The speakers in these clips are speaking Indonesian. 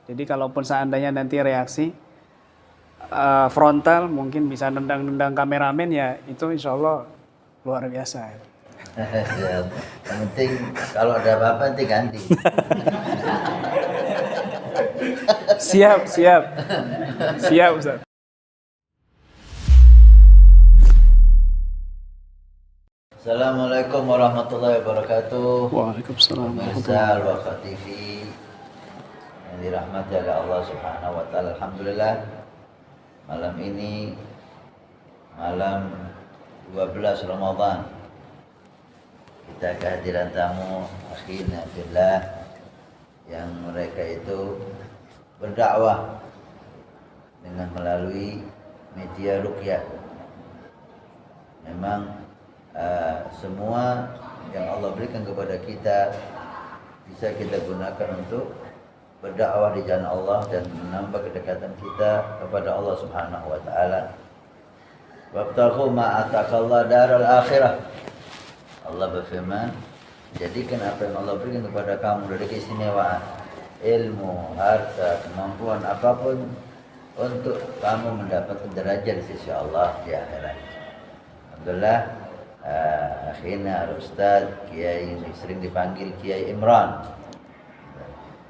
Jadi kalaupun seandainya nanti reaksi frontal mungkin bisa nendang-nendang kameramen ya itu insya Allah luar biasa. Ya, yang penting kalau ada apa-apa nanti ganti. Siap Ustaz. Assalamualaikum warahmatullahi wabarakatuh. Waalaikumsalam Pemirsa Al-Wafa TV yang dirahmati oleh Allah Subhanahu wa taala. Alhamdulillah malam ini malam 12 Ramadan kita kehadiran tamu akhirnya billah yang mereka itu berdakwah dengan melalui media ruqyah. Memang semua yang Allah berikan kepada kita bisa kita gunakan untuk berdakwah di jalan Allah dan menambah kedekatan kita kepada Allah Subhanahu wa taala. Wabtaghu ma ataqallahu daral akhirah. Allah berfirman, jadikan apa yang Allah berikan kepada kamu dari keistimewaan, ilmu, harta, kemampuan apapun untuk kamu mendapatkan derajat di sisi Allah di akhirat. Alhamdulillah, akhirnya Ustaz Kiai sering dipanggil Kiai Imran.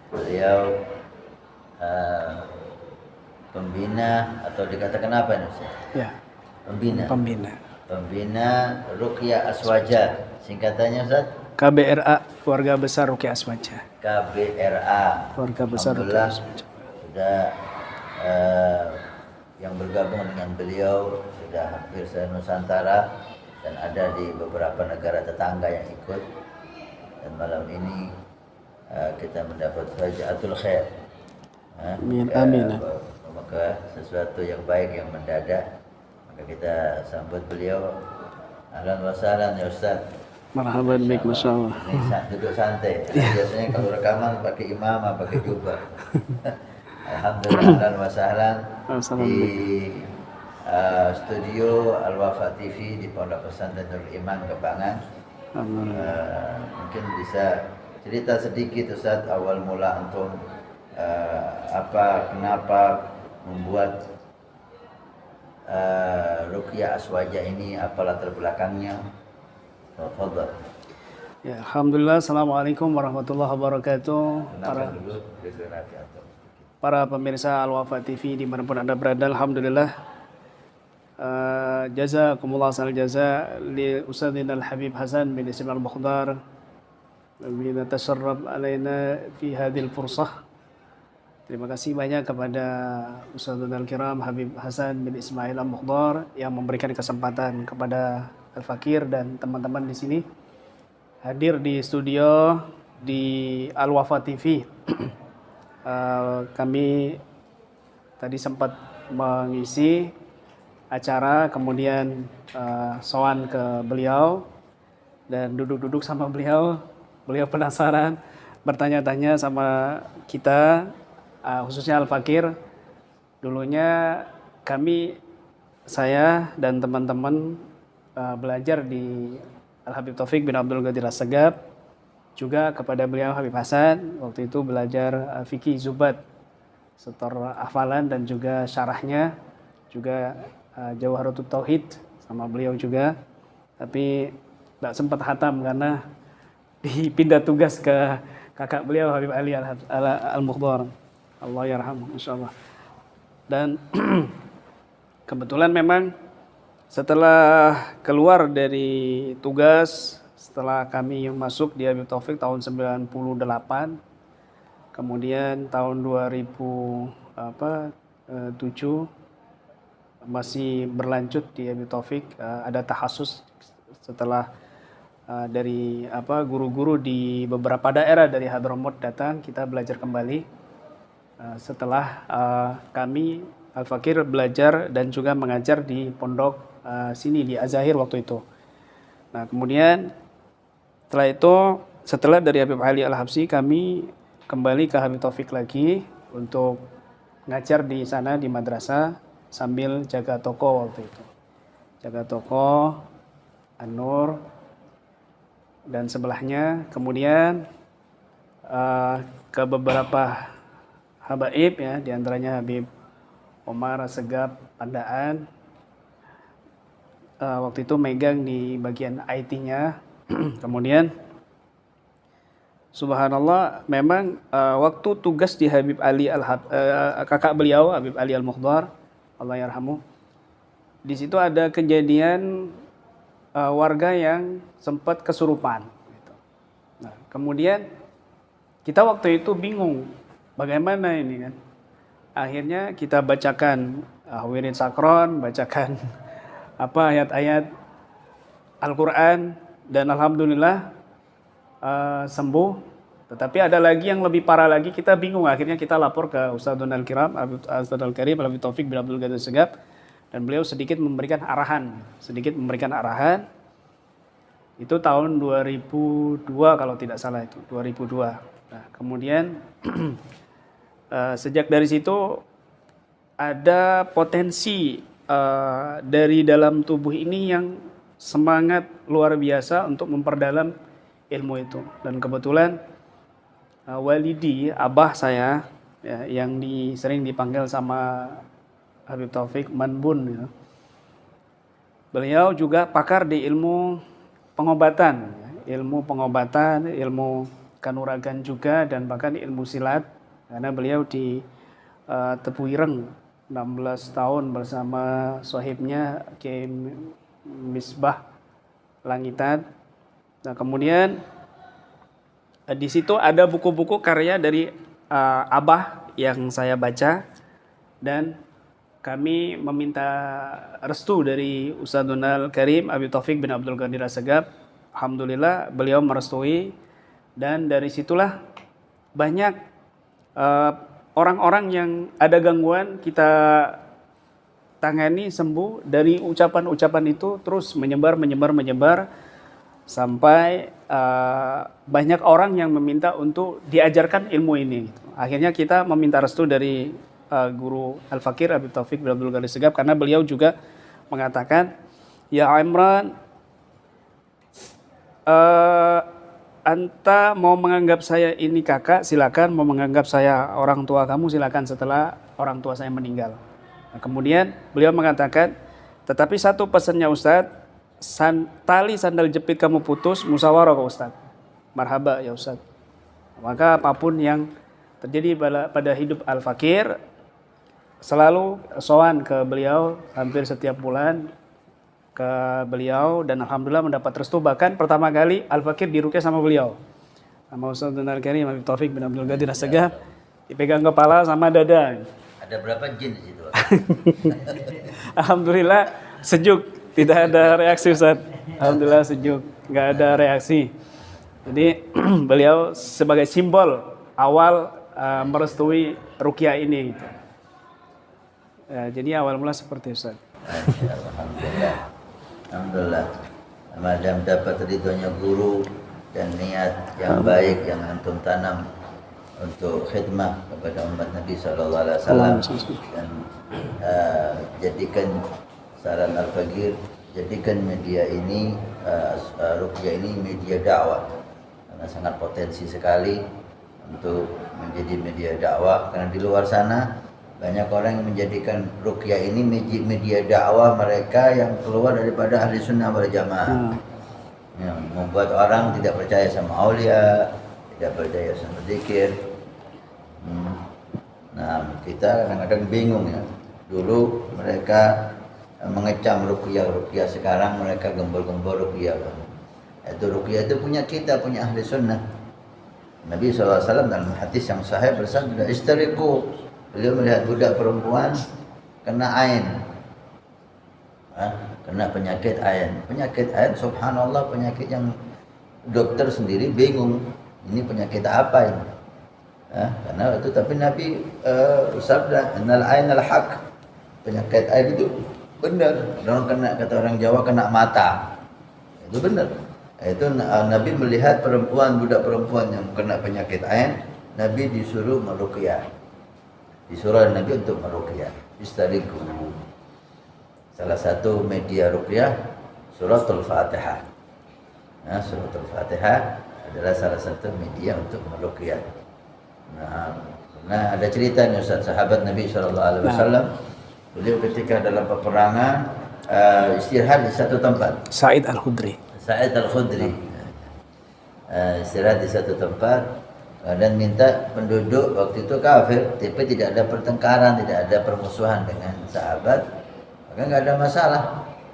Beliau pembina atau dikatakan apa nih Ustaz? Ya. Pembina Ruqyah Aswaja. Singkatannya Ustaz? KBRA, Keluarga Besar Ruqyah Aswaja. KBRA. Keluarga Besar Ruqyah Aswaja. Sudah yang bergabung dengan beliau sudah hampir se-Nusantara dan ada di beberapa negara tetangga yang ikut. Dan malam ini kita mendapat fajaatul khair. Amin. Maka sesuatu yang baik yang mendadak. Maka kita sambut beliau. Ahlan wa sahlan ya Ustaz. Marhaban bik, Masya Allah. Ini duduk santai. Biasanya kalau rekaman pakai imamah, pakai jubah. Alhamdulillah, ahlan wa sahlan di studio Al-Wafa TV di Pondok Pesantren Nurul Iman Kepangan. Mungkin bisa cerita sedikit Ustaz awal mula antum kenapa membuat Ruqyah Aswaja ini, apa latar belakangnya? Tafadhal. Ya, alhamdulillah. Assalamualaikum warahmatullahi wabarakatuh. Para pemirsa Al-Wafa TV dimanapun Anda berada, alhamdulillah. Jazakumullah khairal jaza li Ustadzina Al-Habib Hasan bin Ismail Al-Mukhdar bina tasarraf alaina fi hadhil fursah. Terima kasih banyak kepada Ustadzuna Al-Kiram Habib Hasan bin Ismail Al-Mukhdar yang memberikan kesempatan kepada Al-Fakir dan teman-teman di sini hadir di studio di Al-Wafa TV. Kami tadi sempat mengisi acara, kemudian sowan ke beliau dan duduk-duduk sama beliau. Beliau penasaran, bertanya-tanya sama kita, khususnya Al-Fakir. Dulunya saya dan teman-teman belajar di Al-Habib Taufik bin Abdul Qadir As-Sagab, juga kepada beliau Habib Hasan. Waktu itu belajar fikih Zubat, setor hafalan dan juga syarahnya, juga Jawharatut Tauhid sama beliau juga. Tapi tidak sempat hatam karena dipindah tugas ke kakak beliau Habib Ali Al-Mukhdar. Allah yarhamhu insyaallah. Dan kebetulan memang setelah keluar dari tugas, setelah kami masuk di Habib Taufik tahun 98, kemudian tahun 2007 masih berlanjut di Habib Taufik, ada tahasus setelah dari guru-guru di beberapa daerah dari Hadramaut datang, kita belajar kembali. Setelah kami Al-Fakir belajar dan juga mengajar di pondok sini di Azahir waktu itu. Nah, kemudian setelah dari Habib Ali Al-Habsyi, kami kembali ke Habib Taufik lagi untuk ngajar di sana di madrasah sambil jaga toko waktu itu. Jaga toko An-Nur dan sebelahnya. Kemudian ke beberapa habaib ya, diantaranya Habib Omar Assegaf Pandaan. Waktu itu megang di bagian IT-nya. Kemudian subhanallah memang waktu tugas di Habib Ali kakak beliau Habib Ali Al-Mukhdar, Allah yarhamu. Di situ ada kejadian warga yang sempat kesurupan gitu. Nah, kemudian kita waktu itu bingung bagaimana ini kan. Akhirnya kita bacakan wirid sakron, bacakan ayat-ayat Al-Quran, dan alhamdulillah sembuh. Tetapi ada lagi yang lebih parah lagi, kita bingung. Akhirnya kita lapor ke Ustadzul Kiram, Ustadzul Karim Habib Taufik bin Abdul Qadir Assegaf, dan beliau sedikit memberikan arahan. Itu tahun 2002 kalau tidak salah, itu 2002. Nah, kemudian sejak dari situ ada potensi dari dalam tubuh ini yang semangat luar biasa untuk memperdalam ilmu itu. Dan kebetulan walidi, abah saya ya, yang sering dipanggil sama Habib Taufik Manbun ya. Beliau juga pakar di ilmu pengobatan, ilmu kanuragan juga, dan bahkan ilmu silat, karena beliau di Tepu Ireng 16 tahun bersama sahibnya Kiai Misbah Langitan. Nah, kemudian di situ ada buku-buku karya dari abah yang saya baca, dan kami meminta restu dari Ustadzul Karim Habib Taufik bin Abdul Qadir Assegaf. Alhamdulillah beliau merestui, dan dari situlah banyak orang-orang yang ada gangguan kita tangani, sembuh dari ucapan-ucapan itu, terus menyebar sampai banyak orang yang meminta untuk diajarkan ilmu ini. Akhirnya kita meminta restu dari guru Al-Fakir Habib Taufik bin Abdul Qadir Assegaf, karena beliau juga mengatakan, ya Imran, anta mau menganggap saya ini kakak, silakan. Mau menganggap saya orang tua kamu, silakan, setelah orang tua saya meninggal. Nah, kemudian beliau mengatakan, tetapi satu pesannya Ustadz, tali sandal jepit kamu putus, musyawarah ke Ustadz. Marhaba ya Ustadz. Maka apapun yang terjadi pada hidup Al-Fakir, selalu sowan ke beliau hampir setiap bulan ke beliau, dan alhamdulillah mendapat restu. Bahkan pertama kali Al-Fakir diruqyah sama beliau, sama Ustadzul Karim Habib Taufik bin Abdul Qadir Assegaf, dipegang kepala sama dada. Ada berapa jin di situ? Alhamdulillah sejuk, tidak ada reaksi Ustaz. Alhamdulillah sejuk, nggak ada reaksi. Jadi beliau sebagai simbol awal merestui ruqyah ini. Ya, jadi awal mula seperti Ustaz. Alhamdulillah. Alhamdulillah, madam dapat ridhonya guru dan niat yang baik yang antum tanam untuk khidmah kepada umat Nabi Sallallahu Alaihi Wasallam, dan jadikan saran Al-Fakir, jadikan media ini ruqyah ini media dakwah, karena sangat potensi sekali untuk menjadi media dakwah. Karena di luar sana banyak orang yang menjadikan ruqyah ini media dakwah mereka yang keluar daripada ahli sunnah wal jamaah, yang membuat orang tidak percaya sama aulia, tidak percaya sama zikir. Nah, kita kadang-kadang bingung ya. Dulu mereka mengecam ruqyah, sekarang mereka gembor-gembor ruqyah. Itu ruqyah itu punya kita, punya ahli sunnah. Nabi SAW dalam hadis yang sahih bersabda, istariqu. Beliau melihat budak perempuan kena ain, kena penyakit ain. Penyakit ain, subhanallah, penyakit yang dokter sendiri bingung, ini penyakit apa ini? Karena itu, tapi Nabi bersabda, innal ainal haq, penyakit ain itu benar. Orang kena, kata orang Jawa, kena mata, itu benar. Itu Nabi melihat budak perempuan yang kena penyakit ain, Nabi disuruh meruqyah. Disuruh Nabi untuk meruqyah, istariqu. Salah satu media ruqyah suratul Fatihah. Nah, suratul Fatihah adalah salah satu media untuk meruqyah. Nah, Nah, ada cerita nih Ustaz, sahabat Nabi SAW, beliau ketika dalam peperangan istirahat di satu tempat. Sa'id Al-Khudri. Sa'id Al-Khudri istirahat di satu tempat dan minta penduduk waktu itu kafir, tapi tidak ada pertengkaran, tidak ada permusuhan dengan sahabat, maka nggak ada masalah.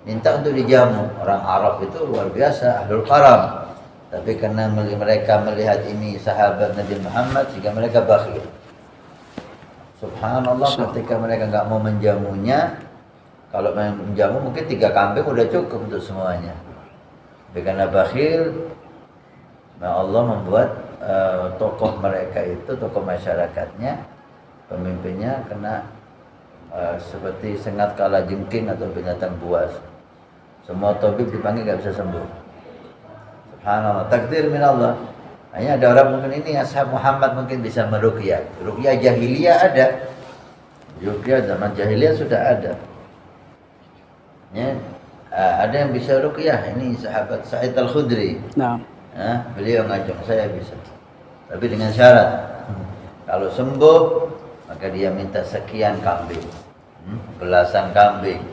Minta untuk dijamu. Orang Arab itu luar biasa, ahlul karam. Tapi karena mereka melihat ini sahabat Nabi Muhammad, sehingga mereka bakhil. Subhanallah, ketika mereka nggak mau menjamunya, kalau menjamu mungkin 3 kambing udah cukup untuk semuanya. Tapi karena bakhil, Allah membuat tokoh mereka itu, tokoh masyarakatnya, pemimpinnya kena seperti sengat kala jengking atau binatang buas. Semua tabib dipanggil nggak bisa sembuh. Subhanallah, takdir min Allah. Hanya ada orang mungkin ini ashab Muhammad mungkin bisa meruqyah. Ruqyah jahiliyah ada. Ruqyah zaman jahiliyah sudah ada. Ya, ada yang bisa ruqyah. Ini sahabat Sa'id Al-Khudri. Nah, beliau ngajak saya bisa. Tapi dengan syarat. Kalau sembuh maka dia minta sekian kambing. Belasan kambing.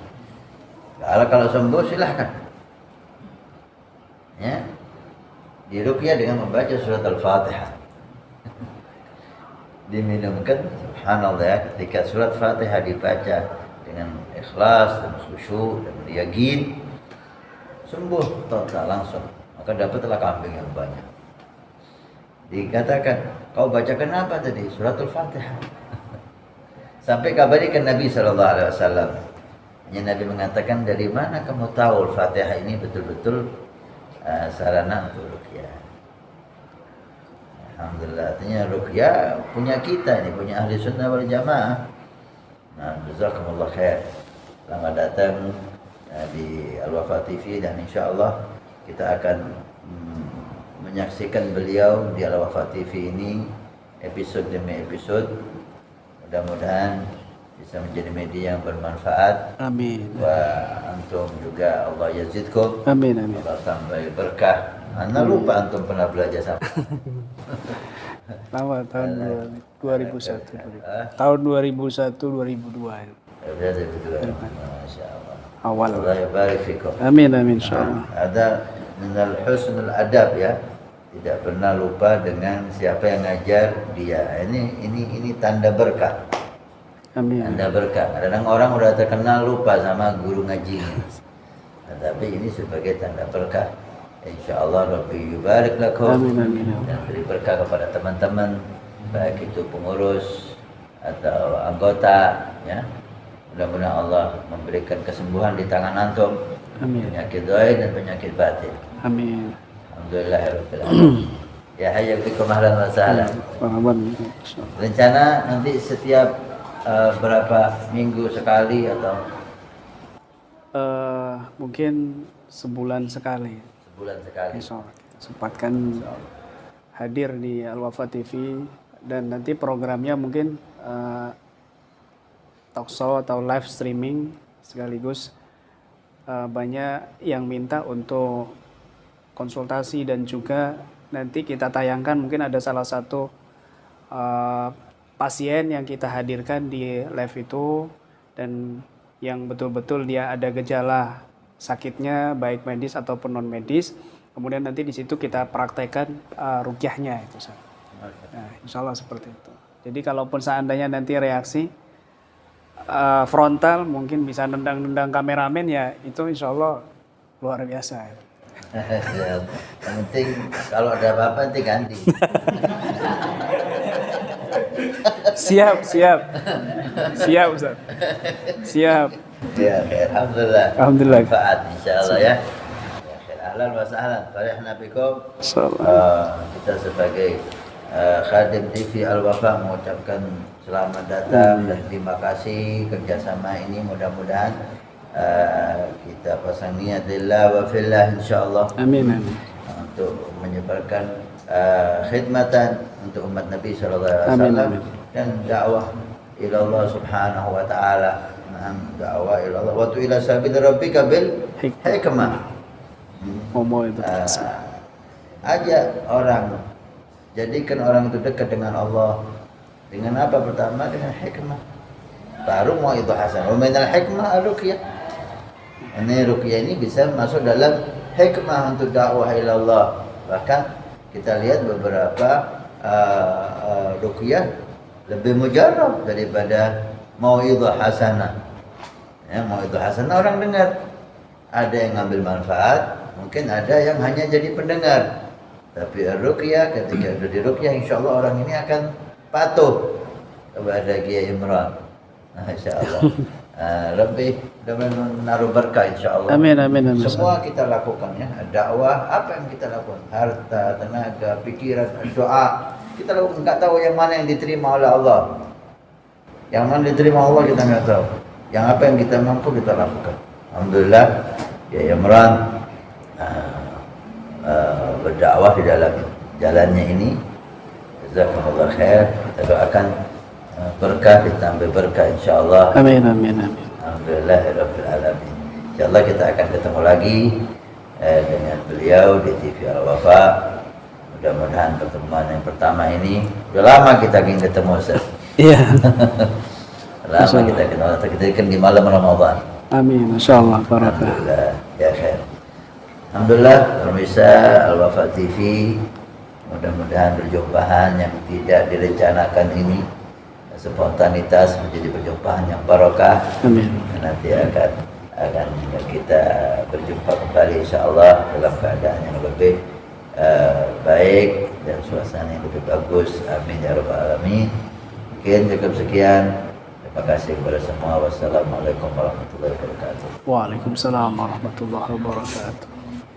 Kalau sembuh silahkan. Ya. Diruqyah dengan membaca surat Al-Fatihah. Diminumkan, subhanallah ya, ketika surat Fatihah dibaca dengan ikhlas dan khusyuk dan yakin, sembuh total langsung. Maka dapatlah kambing yang banyak. Dikatakan, kau bacakan apa tadi? Surat Al-Fatihah. Sampai kabarikan Nabi SAW. Hanya Nabi mengatakan, dari mana kamu tahu Al-Fatihah ini betul-betul sarana untuk ruqyah. Alhamdulillah, artinya ruqyah punya kita ini, punya ahli sunnah wal jamaah. Nah, jazakumullah khair. Selamat datang di Al-Wafa TV, dan insyaallah kita akan menyaksikan beliau di Al-Wafa TV ini episode demi episode. Mudah-mudahan bisa menjadi media yang bermanfaat. amin. Wa antum juga Allah yazidkum. Amin, amin. Allah tambah berkah. Anda lupa antum pernah belajar sama. Lama, tahun 2001. Tahun 2001, 2002. Belajar berdua. Masya Allah. Awal. Allah yabarik fikum. Amin, amin, insyaallah. Ada minal husnul adab ya. Tidak pernah lupa dengan siapa yang ngajar dia. Ini tanda berkah. Amin. Tanda berkah. Kadang orang udah terkenal lupa sama guru ngajinya. Tapi ini sebagai tanda berkah. Insyaallah Rabbi yubarik lakum. Amin, amin. Dan beri berkah kepada teman-teman, baik itu pengurus atau anggota ya. Mudah-mudahan Allah memberikan kesembuhan di tangan antum. Amin. Penyakit zahir dan penyakit batin. Amin. Alhamdulillahirabbil alamin. Ya hayyakum ahlan wa sahlan. Amin. Rencana nanti setiap berapa minggu sekali atau Mungkin sebulan sekali. sebulan sekali? Insyaallah kita sempatkan hadir di Al-Wafa TV, dan nanti programnya mungkin talkshow atau live streaming sekaligus. Banyak yang minta untuk konsultasi, dan juga nanti kita tayangkan mungkin ada salah satu pasien yang kita hadirkan di live itu, dan yang betul-betul dia ada gejala sakitnya baik medis ataupun non medis, kemudian nanti di situ kita praktekkan ruqyahnya itu. Nah, insya Allah seperti itu. Jadi kalaupun seandainya nanti reaksi frontal, mungkin bisa nendang-nendang kameramen, ya itu insya Allah luar biasa. Yang penting kalau ada apa-apa nanti ganti. Siap Ustaz. Siap. Ya, alhamdulillah. Alhamdulillah. Manfaat insyaallah ya. Ahlan wa sahlan. Farihna bikum. Kita sebagai khadim TV Al-Wafa mengucapkan selamat datang dan terima kasih kerjasama ini. Mudah-mudahan kita pasang niat lillah wa fillah insyaallah. Amin, amin. Untuk menyebarkan khidmatan untuk umat Nabi sallallahu alaihi wasallam dan dakwah ila Allah subhanahu wa ta'ala. Dakwah ila Allah wa ila sabil rabbika bil hikmah. Itu Ajak orang, jadikan orang itu dekat dengan Allah Dengan apa? Pertama dengan hikmah. Baru mau itu hasan. Wa minal hikmah ar-ruqyah. Ini ruqyah ini bisa masuk dalam hikmah untuk dakwah ilallah. Bahkan kita lihat beberapa ruqyah lebih mujarab daripada mau'idhah hasanah. Ya, mau'idhah hasanah orang dengar. Ada yang ngambil manfaat, mungkin ada yang hanya jadi pendengar. Tapi ruqyah ketika sudah di ruqyah insyaallah orang ini akan patuh kepada Kiai Imran. Insyaallah. Lebih menaruh berkah insyaallah. Amin, amin, amin. Semua kita lakukan ya. Dakwah apa yang kita lakukan? Harta, tenaga, pikiran, doa. Kita lakukan, enggak tahu yang mana yang diterima oleh Allah. Yang mana diterima Allah kita enggak tahu. Yang apa yang kita mampu kita lakukan. Alhamdulillah ya Imran berdakwah di dalam jalannya ini. Jazakumullah khair. Kita doakan berkah ditambah berkah insyaallah. Amin, amin, amin. Alhamdulillahirabbil alamin. Insyaallah kita akan ketemu lagi dengan beliau di TV Al-Wafa. Mudah-mudahan pertemuan yang pertama ini udah lama kita ingin ketemu Ustaz. Iya. Lama kita kenal, kita kan di malam Ramadan. Amin, insyaallah barakah. Alhamdulillah ya khair. Alhamdulillah pemirsa Al-Wafa TV, mudah-mudahan perjumpaan yang tidak direncanakan ini spontanitas menjadi perjumpaan yang barokah. Amin. Nanti akan kita berjumpa kembali insyaallah dalam keadaan yang lebih baik dan suasana yang lebih bagus. Amin ya rabbal alamin. Mungkin cukup sekian. Terima kasih kepada semua. Wassalamualaikum warahmatullahi wabarakatuh. Waalaikumsalam warahmatullahi wabarakatuh.